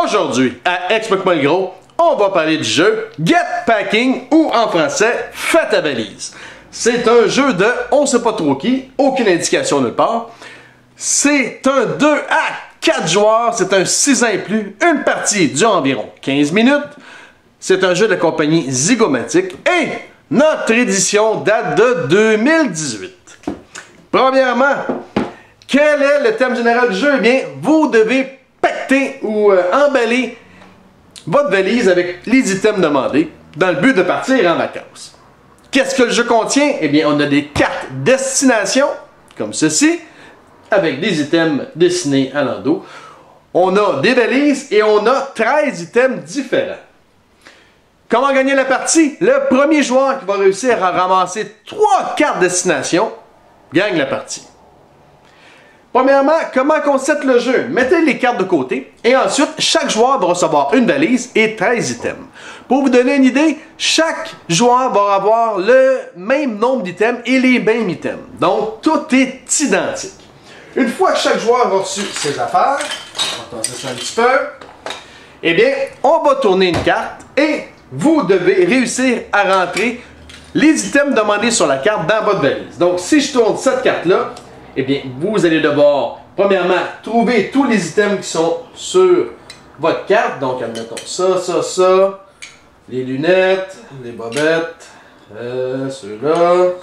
Aujourd'hui, à Explique-moi le gros, on va parler du jeu Get Packing ou en français, Fais ta valise. C'est un jeu de on sait pas trop qui, aucune indication nulle part. C'est un 2 à 4 joueurs, c'est un 6 ans et plus, une partie dure environ 15 minutes. C'est un jeu de la compagnie Zygomatic et notre édition date de 2018. Premièrement, quel est le thème général du jeu? Eh bien, vous devez pacter ou emballer votre valise avec les items demandés dans le but de partir en vacances. Qu'est-ce que le jeu contient? Eh bien, on a des cartes destination, comme ceci, avec des items dessinés à l'endos. On a des valises et on a 13 items différents. Comment gagner la partie? Le premier joueur qui va réussir à ramasser 3 cartes destination gagne la partie. Premièrement, comment concepte le jeu? Mettez les cartes de côté et ensuite, chaque joueur va recevoir une valise et 13 items. Pour vous donner une idée, chaque joueur va avoir le même nombre d'items et les mêmes items. Donc, tout est identique. Une fois que chaque joueur a reçu ses affaires, on va passer ça un petit peu, eh bien, on va tourner une carte et vous devez réussir à rentrer les items demandés sur la carte dans votre valise. Donc, si je tourne cette carte-là, eh bien, vous allez devoir, premièrement, trouver tous les items qui sont sur votre carte. Donc, admettons ça, les lunettes, les bobettes, ceux-là,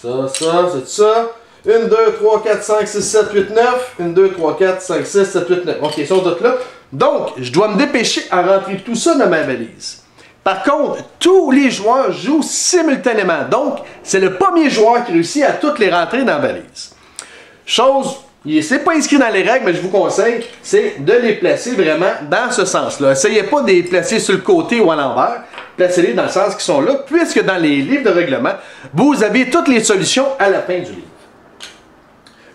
c'est ça. 1, 2, 3, 4, 5, 6, 7, 8, 9. 1, 2, 3, 4, 5, 6, 7, 8, 9. Ok, ils sont tous là. Donc, je dois me dépêcher à rentrer tout ça dans ma valise. Par contre, tous les joueurs jouent simultanément. Donc, c'est le premier joueur qui réussit à toutes les rentrer dans la valise. Chose, c'est pas inscrit dans les règles, mais je vous conseille, c'est de les placer vraiment dans ce sens-là. Essayez pas de les placer sur le côté ou à l'envers. Placez-les dans le sens qu'ils sont là, puisque dans les livres de règlement, vous avez toutes les solutions à la fin du livre.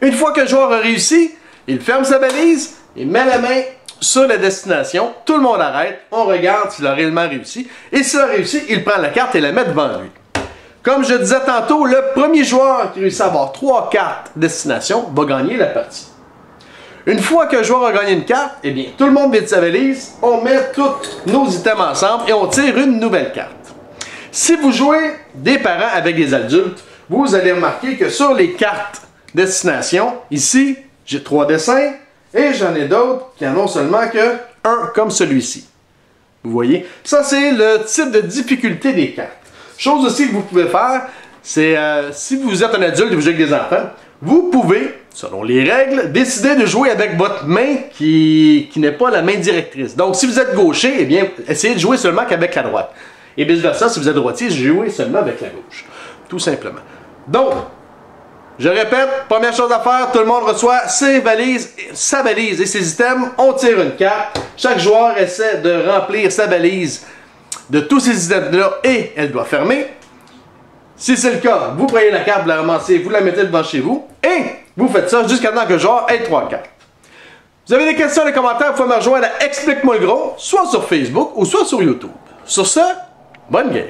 Une fois que le joueur a réussi, il ferme sa valise, il met la main sur la destination, tout le monde arrête, on regarde s'il a réellement réussi, et s'il a réussi, il prend la carte et la met devant lui. Comme je disais tantôt, le premier joueur qui réussit à avoir 3 cartes destination va gagner la partie. Une fois que le joueur a gagné une carte, eh bien, tout le monde vide sa valise, on met tous nos items ensemble et on tire une nouvelle carte. Si vous jouez des parents avec des adultes, vous allez remarquer que sur les cartes destination, ici, j'ai 3 dessins, et j'en ai d'autres qui en ont seulement que un comme celui-ci. Vous voyez? Ça, c'est le type de difficulté des cartes. Chose aussi que vous pouvez faire, c'est si vous êtes un adulte et vous jouez avec des enfants, vous pouvez, selon les règles, décider de jouer avec votre main qui n'est pas la main directrice. Donc, si vous êtes gaucher, eh bien, essayez de jouer seulement qu'avec la droite. Et vice-versa, si vous êtes droitier, jouez seulement avec la gauche. Tout simplement. Donc, je répète, première chose à faire, tout le monde reçoit ses valises, sa valise et ses items. On tire une carte. Chaque joueur essaie de remplir sa valise de tous ces items-là et elle doit fermer. Si c'est le cas, vous prenez la carte, vous la ramassez, vous la mettez devant chez vous et vous faites ça jusqu'à temps que le joueur ait 3 cartes. Vous avez des questions dans les commentaires, vous pouvez me rejoindre à Explique-moi le gros, soit sur Facebook ou soit sur YouTube. Sur ce, bonne game!